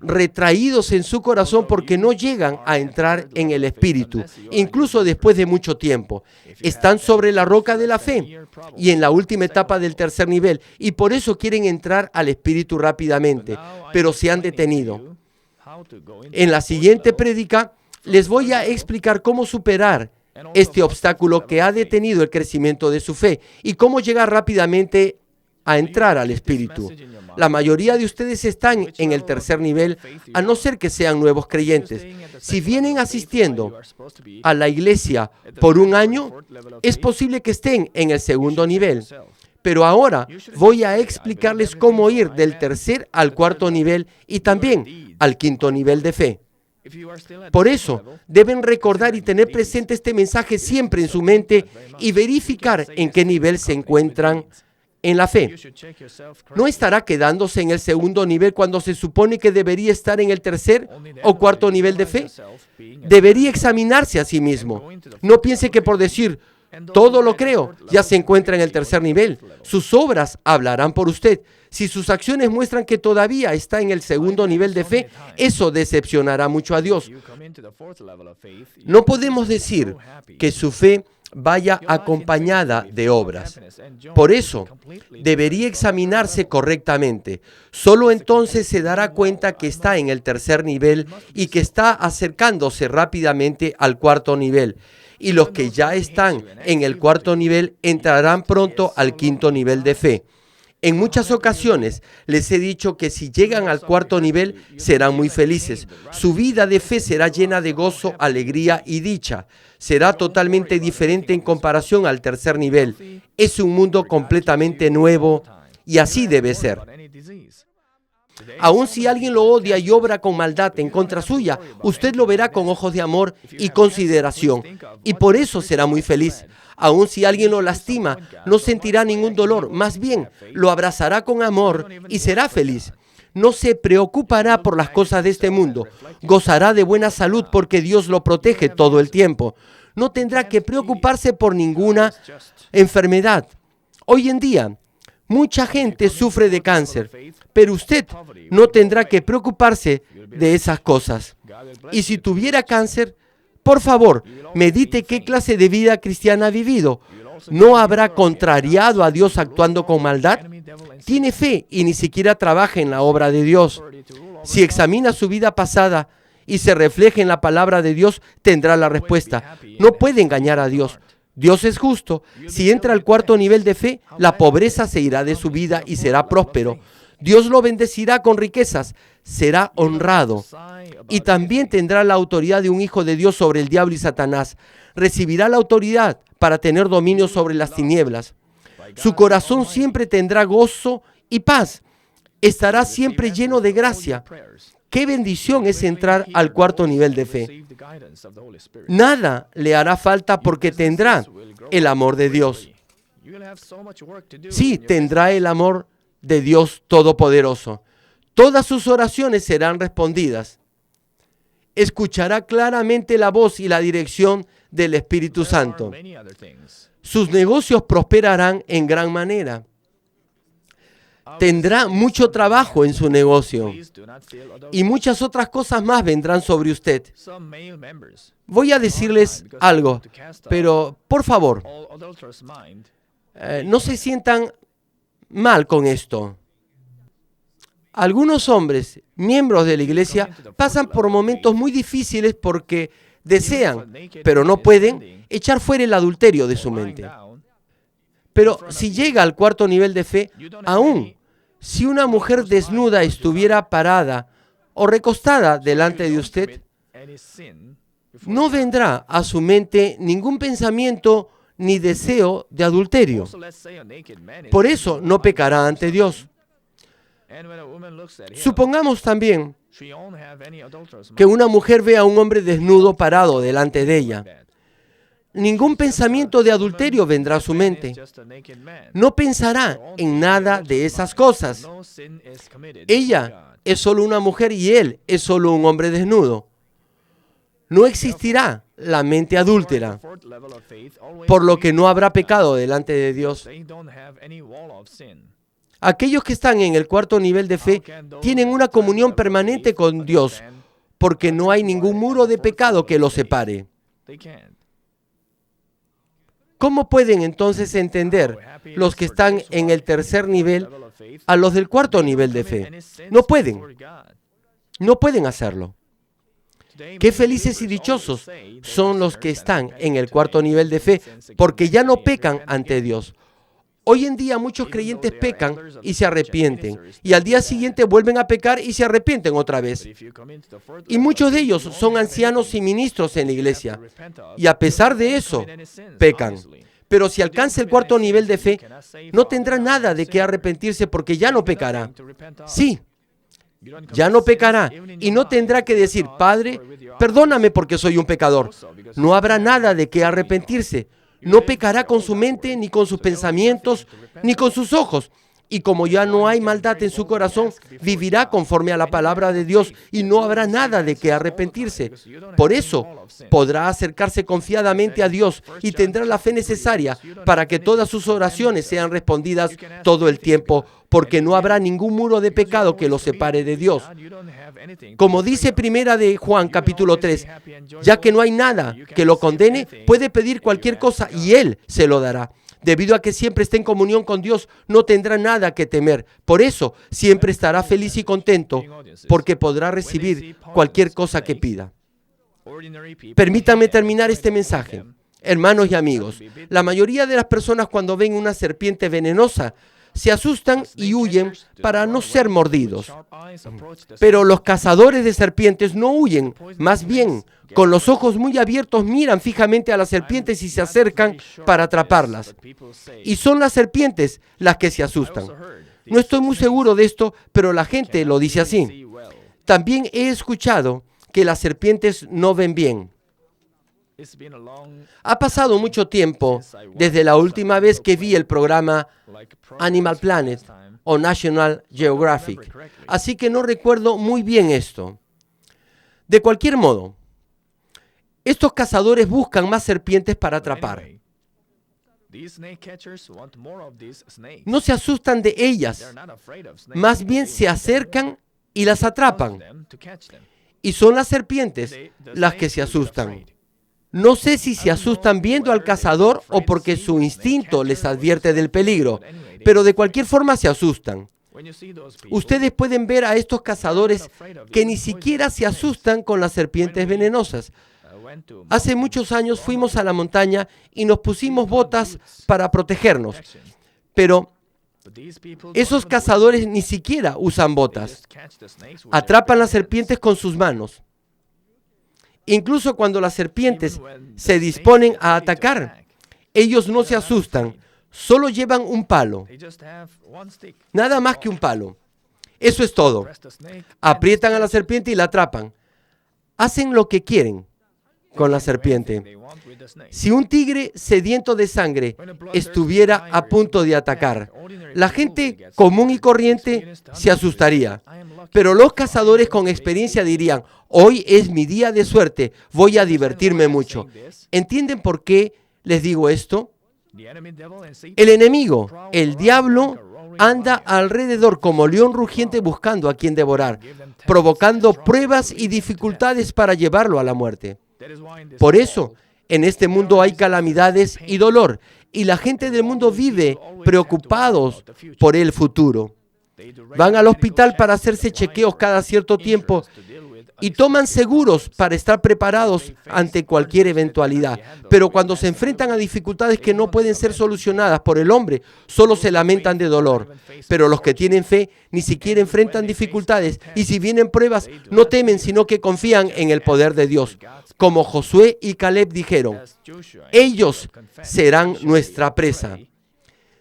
retraídos en su corazón porque no llegan a entrar en el Espíritu, incluso después de mucho tiempo. Están sobre la roca de la fe y en la última etapa del tercer nivel, y por eso quieren entrar al Espíritu rápidamente, pero se han detenido. En la siguiente prédica les voy a explicar cómo superar este obstáculo que ha detenido el crecimiento de su fe y cómo llegar rápidamente a entrar al Espíritu. La mayoría de ustedes están en el tercer nivel, a no ser que sean nuevos creyentes. Si vienen asistiendo a la iglesia por un año, es posible que estén en el segundo nivel. Pero ahora voy a explicarles cómo ir del tercer al cuarto nivel y también al quinto nivel de fe. Por eso, deben recordar y tener presente este mensaje siempre en su mente y verificar en qué nivel se encuentran en la fe. ¿No estará quedándose en el segundo nivel cuando se supone que debería estar en el tercer o cuarto nivel de fe? Debería examinarse a sí mismo. No piense que por decir todo lo creo, ya se encuentra en el tercer nivel. Sus obras hablarán por usted. Si sus acciones muestran que todavía está en el segundo nivel de fe, eso decepcionará mucho a Dios. No podemos decir que su fe vaya acompañada de obras. Por eso, debería examinarse correctamente. Solo entonces se dará cuenta que está en el tercer nivel y que está acercándose rápidamente al cuarto nivel. Y los que ya están en el cuarto nivel entrarán pronto al quinto nivel de fe. En muchas ocasiones les he dicho que si llegan al cuarto nivel serán muy felices. Su vida de fe será llena de gozo, alegría y dicha. Será totalmente diferente en comparación al tercer nivel. Es un mundo completamente nuevo y así debe ser. Aun si alguien lo odia y obra con maldad en contra suya, usted lo verá con ojos de amor y consideración, y por eso será muy feliz. Aun si alguien lo lastima, no sentirá ningún dolor, más bien lo abrazará con amor y será feliz. No se preocupará por las cosas de este mundo, gozará de buena salud porque Dios lo protege todo el tiempo. No tendrá que preocuparse por ninguna enfermedad. Hoy en día, mucha gente sufre de cáncer, pero usted no tendrá que preocuparse de esas cosas. Y si tuviera cáncer, por favor, medite qué clase de vida cristiana ha vivido. ¿No habrá contrariado a Dios actuando con maldad? Tiene fe y ni siquiera trabaja en la obra de Dios. Si examina su vida pasada y se refleja en la palabra de Dios, tendrá la respuesta. No puede engañar a Dios. Dios es justo. Si entra al cuarto nivel de fe, la pobreza se irá de su vida y será próspero. Dios lo bendecirá con riquezas, será honrado. Y también tendrá la autoridad de un hijo de Dios sobre el diablo y Satanás. Recibirá la autoridad para tener dominio sobre las tinieblas. Su corazón siempre tendrá gozo y paz. Estará siempre lleno de gracia. Qué bendición es entrar al cuarto nivel de fe. Nada le hará falta porque tendrá el amor de Dios. Sí, tendrá el amor de Dios Todopoderoso. Todas sus oraciones serán respondidas. Escuchará claramente la voz y la dirección del Espíritu Santo. Sus negocios prosperarán en gran manera. Tendrá mucho trabajo en su negocio y muchas otras cosas más vendrán sobre usted. Voy a decirles algo, pero por favor, no se sientan mal con esto. Algunos hombres, miembros de la iglesia, pasan por momentos muy difíciles porque desean, pero no pueden, echar fuera el adulterio de su mente. Pero si llega al cuarto nivel de fe, aún si una mujer desnuda estuviera parada o recostada delante de usted, no vendrá a su mente ningún pensamiento ni deseo de adulterio. Por eso no pecará ante Dios. Supongamos también que una mujer vea a un hombre desnudo parado delante de ella. Ningún pensamiento de adulterio vendrá a su mente. No pensará en nada de esas cosas. Ella es solo una mujer y él es solo un hombre desnudo. No existirá la mente adúltera, por lo que no habrá pecado delante de Dios. Aquellos que están en el cuarto nivel de fe tienen una comunión permanente con Dios, porque no hay ningún muro de pecado que los separe. ¿Cómo pueden entonces entender los que están en el tercer nivel a los del cuarto nivel de fe? No pueden. No pueden hacerlo. Qué felices y dichosos son los que están en el cuarto nivel de fe, porque ya no pecan ante Dios. Hoy en día muchos creyentes pecan y se arrepienten, y al día siguiente vuelven a pecar y se arrepienten otra vez. Y muchos de ellos son ancianos y ministros en la iglesia, y a pesar de eso, pecan. Pero si alcanza el cuarto nivel de fe, no tendrá nada de qué arrepentirse porque ya no pecará. Sí, ya no pecará y no tendrá que decir, Padre, perdóname porque soy un pecador. No habrá nada de qué arrepentirse. No pecará con su mente, ni con sus pensamientos, ni con sus ojos. Y como ya no hay maldad en su corazón, vivirá conforme a la palabra de Dios y no habrá nada de qué arrepentirse. Por eso podrá acercarse confiadamente a Dios y tendrá la fe necesaria para que todas sus oraciones sean respondidas todo el tiempo, porque no habrá ningún muro de pecado que lo separe de Dios. Como dice Primera de Juan capítulo 3, ya que no hay nada que lo condene, puede pedir cualquier cosa y Él se lo dará. Debido a que siempre está en comunión con Dios, no tendrá nada que temer. Por eso, siempre estará feliz y contento, porque podrá recibir cualquier cosa que pida. Permítanme terminar este mensaje. Hermanos y amigos, la mayoría de las personas cuando ven una serpiente venenosa, se asustan y huyen para no ser mordidos. Pero los cazadores de serpientes no huyen, más bien, con los ojos muy abiertos miran fijamente a las serpientes y se acercan para atraparlas. Y son las serpientes las que se asustan. No estoy muy seguro de esto, pero la gente lo dice así. También he escuchado que las serpientes no ven bien. Ha pasado mucho tiempo desde la última vez que vi el programa Animal Planet o National Geographic, así que no recuerdo muy bien esto. De cualquier modo, estos cazadores buscan más serpientes para atrapar. No se asustan de ellas, más bien se acercan y las atrapan. Y son las serpientes las que se asustan. No sé si se asustan viendo al cazador o porque su instinto les advierte del peligro, pero de cualquier forma se asustan. Ustedes pueden ver a estos cazadores que ni siquiera se asustan con las serpientes venenosas. Hace muchos años fuimos a la montaña y nos pusimos botas para protegernos, pero esos cazadores ni siquiera usan botas. Atrapan las serpientes con sus manos. Incluso cuando las serpientes se disponen a atacar, ellos no se asustan, solo llevan un palo. Nada más que un palo. Eso es todo. Aprietan a la serpiente y la atrapan. Hacen lo que quieren con la serpiente. Si un tigre sediento de sangre estuviera a punto de atacar, la gente común y corriente se asustaría. Pero los cazadores con experiencia dirían, hoy es mi día de suerte, voy a divertirme mucho. ¿Entienden por qué les digo esto? El enemigo, el diablo, anda alrededor como león rugiente buscando a quien devorar, provocando pruebas y dificultades para llevarlo a la muerte. Por eso, en este mundo hay calamidades y dolor, y la gente del mundo vive preocupados por el futuro. Van al hospital para hacerse chequeos cada cierto tiempo y toman seguros para estar preparados ante cualquier eventualidad. Pero cuando se enfrentan a dificultades que no pueden ser solucionadas por el hombre, solo se lamentan de dolor. Pero los que tienen fe ni siquiera enfrentan dificultades y si vienen pruebas, no temen, sino que confían en el poder de Dios. Como Josué y Caleb dijeron, ellos serán nuestra presa.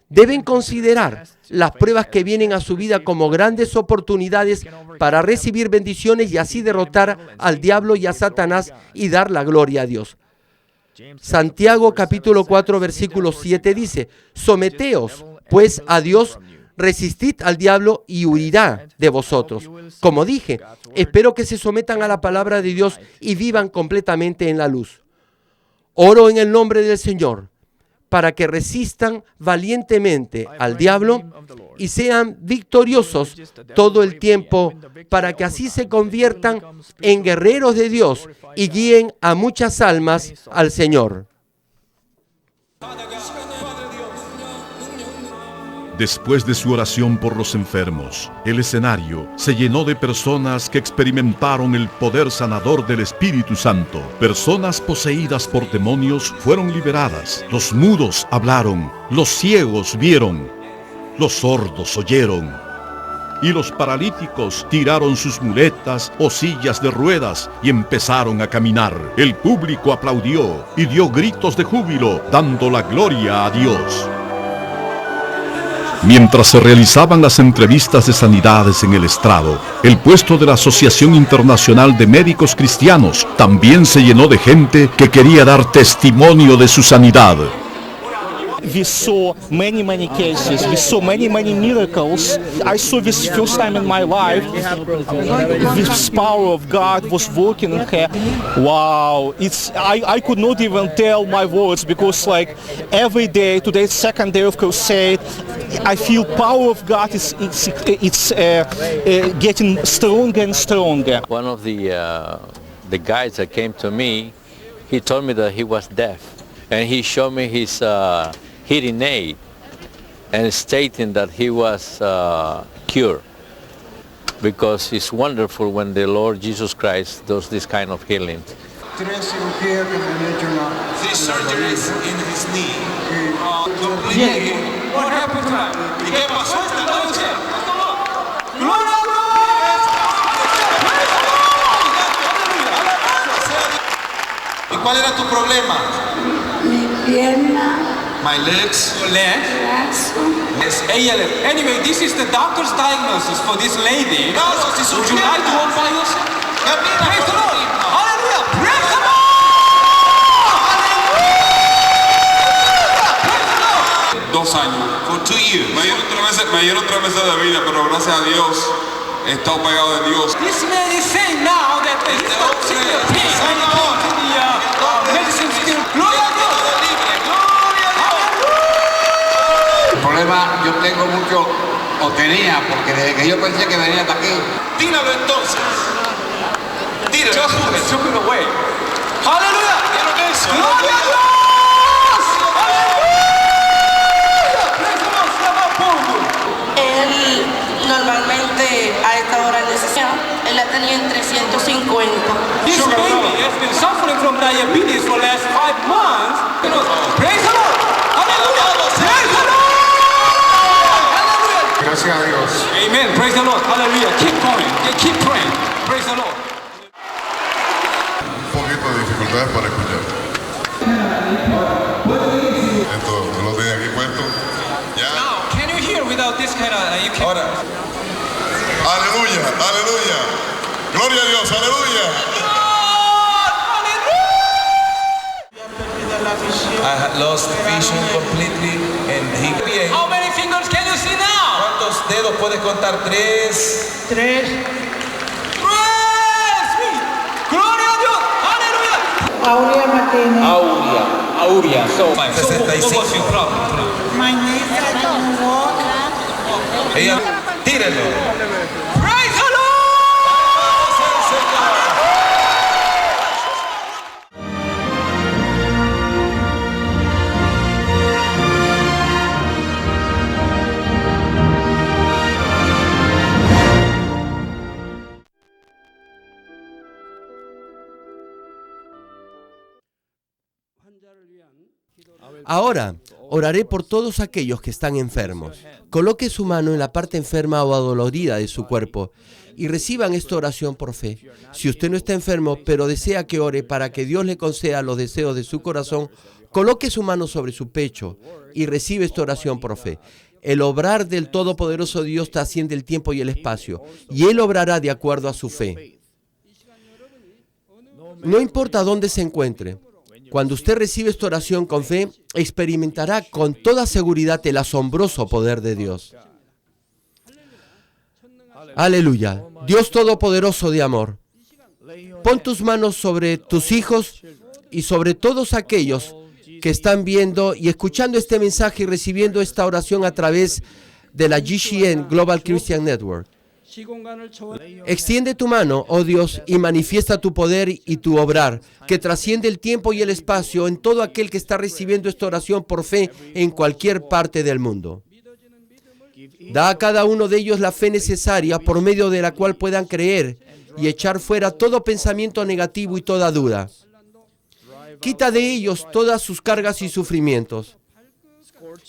Deben considerar las pruebas que vienen a su vida como grandes oportunidades para recibir bendiciones y así derrotar al diablo y a Satanás y dar la gloria a Dios. Santiago capítulo 4 versículo 7 dice, someteos pues a Dios, resistid al diablo y huirá de vosotros. Como dije, espero que se sometan a la palabra de Dios y vivan completamente en la luz. Oro en el nombre del Señor para que resistan valientemente al diablo y sean victoriosos todo el tiempo, para que así se conviertan en guerreros de Dios y guíen a muchas almas al Señor. Después de su oración por los enfermos, el escenario se llenó de personas que experimentaron el poder sanador del Espíritu Santo. Personas poseídas por demonios fueron liberadas. Los mudos hablaron, los ciegos vieron, los sordos oyeron. Y los paralíticos tiraron sus muletas o sillas de ruedas y empezaron a caminar. El público aplaudió y dio gritos de júbilo, dando la gloria a Dios. Mientras se realizaban las entrevistas de sanidades en el estrado, el puesto de la Asociación Internacional de Médicos Cristianos también se llenó de gente que quería dar testimonio de su sanidad. we saw many cases, we saw many miracles. I saw this first time in my life. This power of God was working in her. Wow, I could not even tell my words, because like every day, today's second day of crusade, I feel power of God is getting stronger and stronger. One of the guys that came to me, he told me that he was deaf, and he showed me his hearing aid and stating that he was cured, because it's wonderful when the Lord Jesus Christ does this kind of healing. 3 surgeries in his knee. Completely. What happened to him? ¿Y qué pasó esta noche? ¡Gloria a Dios! ¿Y cuál era tu problema? Mi pierna. My legs. Your leg? Yes, ALS. Anyway, this is the doctor's diagnosis for this lady. Would you like to walk by yourself? Praise the Lord! Hallelujah! Praise the Lord! Hallelujah! 2 años. For 2 years. Me dieron 3 meses de vida, pero gracias a Dios he estado pegado de Dios. This man is saying now that he's not seeing the pain when he goes to the medicine still. Gloria a Dios! El problema yo tengo mucho, o tenía, porque desde que yo pensé que venía hasta aquí. Tíralo entonces. Tíralo. Just took it away. Hallelujah! ¿Vieron eso? Gloria a Dios! Él normalmente a esta hora necesita, él la tenía en 350. This baby has been suffering from diabetes for the last 5 months. Praise the Lord! Hallelujah! Praise the Lord! Hallelujah! Gracias a Dios. Amen. Praise the Lord. Hallelujah. Keep going. Keep praying. Praise the Lord. Un poquito de dificultades para escuchar. Esto lo tenía aquí puesto. Ya. Now, can you hear without this kind of? You can. Ahora. Aleluya, aleluya. Gloria a Dios, aleluya. I had lost vision completely and he... How many fingers can you see now? ¿Cuántos dedos puedes contar? 3. Praise me. Gloria a Dios. Hallelujah. Aurea Martínez. Aurea. So, What was your problem? My knees don't walk. ella, tírenlo. Praise the Lord. Ahora, oraré por todos aquellos que están enfermos. Coloque su mano en la parte enferma o adolorida de su cuerpo y reciban esta oración por fe. Si usted no está enfermo, pero desea que ore para que Dios le conceda los deseos de su corazón, coloque su mano sobre su pecho y recibe esta oración por fe. El obrar del Todopoderoso Dios trasciende el tiempo y el espacio, y Él obrará de acuerdo a su fe. No importa dónde se encuentre, cuando usted recibe esta oración con fe, experimentará con toda seguridad el asombroso poder de Dios. Aleluya. Dios Todopoderoso de amor, pon tus manos sobre tus hijos y sobre todos aquellos que están viendo y escuchando este mensaje y recibiendo esta oración a través de la GCN Global Christian Network. Extiende tu mano, oh Dios, y manifiesta tu poder y tu obrar, que trasciende el tiempo y el espacio en todo aquel que está recibiendo esta oración por fe en cualquier parte del mundo. Da a cada uno de ellos la fe necesaria por medio de la cual puedan creer y echar fuera todo pensamiento negativo y toda duda. Quita de ellos todas sus cargas y sufrimientos.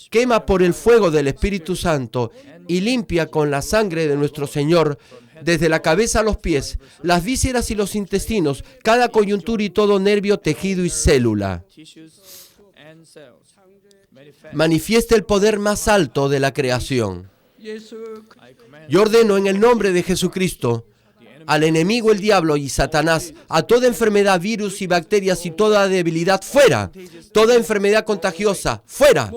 Quema por el fuego del Espíritu Santo y limpia con la sangre de nuestro Señor, desde la cabeza a los pies, las vísceras y los intestinos, cada coyuntura y todo nervio, tejido y célula. Manifiesta el poder más alto de la creación. Yo ordeno en el nombre de Jesucristo al enemigo el diablo y Satanás, a toda enfermedad, virus y bacterias y toda debilidad, fuera. Toda enfermedad contagiosa, fuera.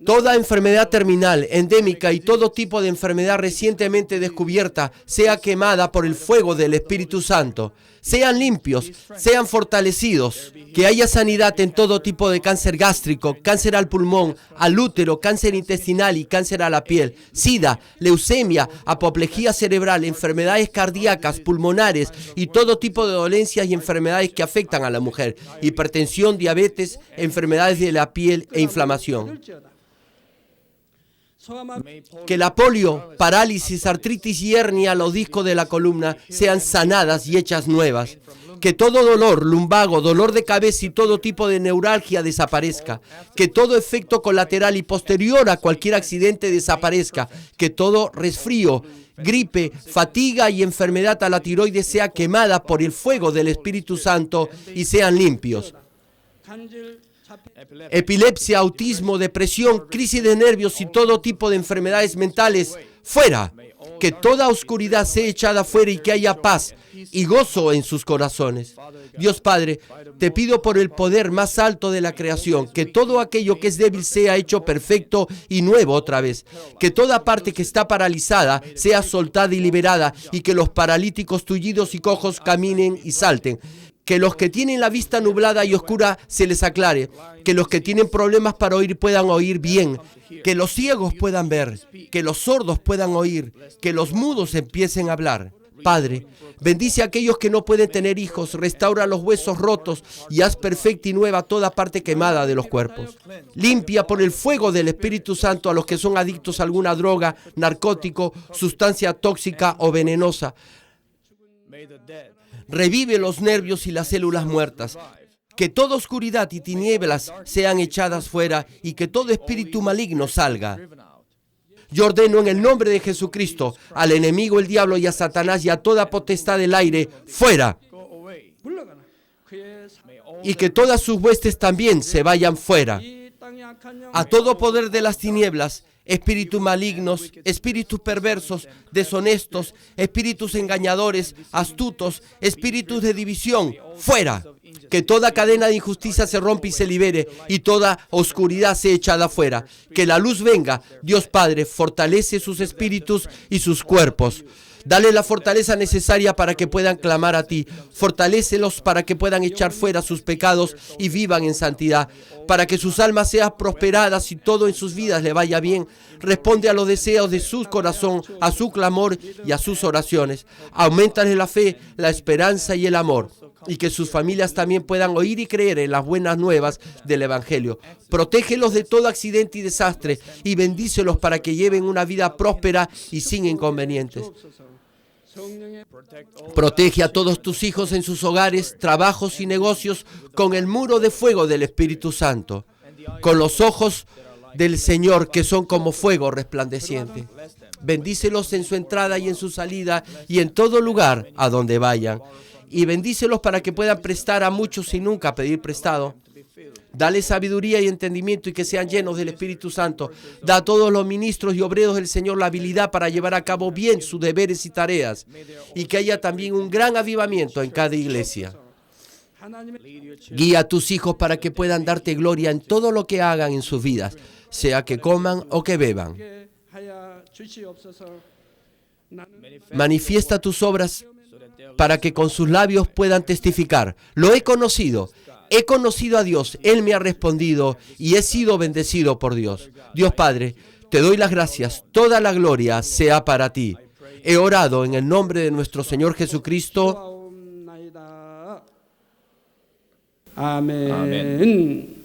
Toda enfermedad terminal, endémica y todo tipo de enfermedad recientemente descubierta sea quemada por el fuego del Espíritu Santo. Sean limpios, sean fortalecidos, que haya sanidad en todo tipo de cáncer gástrico, cáncer al pulmón, al útero, cáncer intestinal y cáncer a la piel, sida, leucemia, apoplejía cerebral, enfermedades cardíacas, pulmonares y todo tipo de dolencias y enfermedades que afectan a la mujer, hipertensión, diabetes, enfermedades de la piel e inflamación. Que la polio, parálisis, artritis y hernia a los discos de la columna sean sanadas y hechas nuevas. Que todo dolor, lumbago, dolor de cabeza y todo tipo de neuralgia desaparezca. Que todo efecto colateral y posterior a cualquier accidente desaparezca. Que todo resfrío, gripe, fatiga y enfermedad a la tiroides sea quemada por el fuego del Espíritu Santo y sean limpios. Epilepsia, autismo, depresión, crisis de nervios y todo tipo de enfermedades mentales, fuera. Que toda oscuridad sea echada fuera y que haya paz y gozo en sus corazones. Dios Padre, te pido por el poder más alto de la creación, que todo aquello que es débil sea hecho perfecto y nuevo otra vez. Que toda parte que está paralizada sea soltada y liberada y que los paralíticos, tullidos y cojos caminen y salten. Que los que tienen la vista nublada y oscura se les aclare. Que los que tienen problemas para oír puedan oír bien. Que los ciegos puedan ver. Que los sordos puedan oír. Que los mudos empiecen a hablar. Padre, bendice a aquellos que no pueden tener hijos. Restaura los huesos rotos y haz perfecta y nueva toda parte quemada de los cuerpos. Limpia por el fuego del Espíritu Santo a los que son adictos a alguna droga, narcótico, sustancia tóxica o venenosa. Revive los nervios y las células muertas. Que toda oscuridad y tinieblas sean echadas fuera y que todo espíritu maligno salga. Yo ordeno en el nombre de Jesucristo al enemigo, el diablo y a Satanás y a toda potestad del aire, fuera. Y que todas sus huestes también se vayan fuera. A todo poder de las tinieblas, espíritus malignos, espíritus perversos, deshonestos, espíritus engañadores, astutos, espíritus de división, fuera. Que toda cadena de injusticia se rompa y se libere y toda oscuridad sea echada fuera. Que la luz venga. Dios Padre, fortalece sus espíritus y sus cuerpos. Dale la fortaleza necesaria para que puedan clamar a ti. Fortalécelos para que puedan echar fuera sus pecados y vivan en santidad. Para que sus almas sean prosperadas y todo en sus vidas le vaya bien. Responde a los deseos de su corazón, a su clamor y a sus oraciones. Auméntale la fe, la esperanza y el amor. Y que sus familias también puedan oír y creer en las buenas nuevas del Evangelio. Protégelos de todo accidente y desastre y bendícelos para que lleven una vida próspera y sin inconvenientes. Protege a todos tus hijos en sus hogares, trabajos y negocios con el muro de fuego del Espíritu Santo, con los ojos del Señor que son como fuego resplandeciente. Bendícelos en su entrada y en su salida y en todo lugar a donde vayan. Y bendícelos para que puedan prestar a muchos sin nunca pedir prestado. Dale sabiduría y entendimiento y que sean llenos del Espíritu Santo. Da a todos los ministros y obreros del Señor la habilidad para llevar a cabo bien sus deberes y tareas. Y que haya también un gran avivamiento en cada iglesia. Guía a tus hijos para que puedan darte gloria en todo lo que hagan en sus vidas, sea que coman o que beban. Manifiesta tus obras para que con sus labios puedan testificar. Lo he conocido a Dios, Él me ha respondido y he sido bendecido por Dios. Dios Padre, te doy las gracias, toda la gloria sea para ti. He orado en el nombre de nuestro Señor Jesucristo. Amén.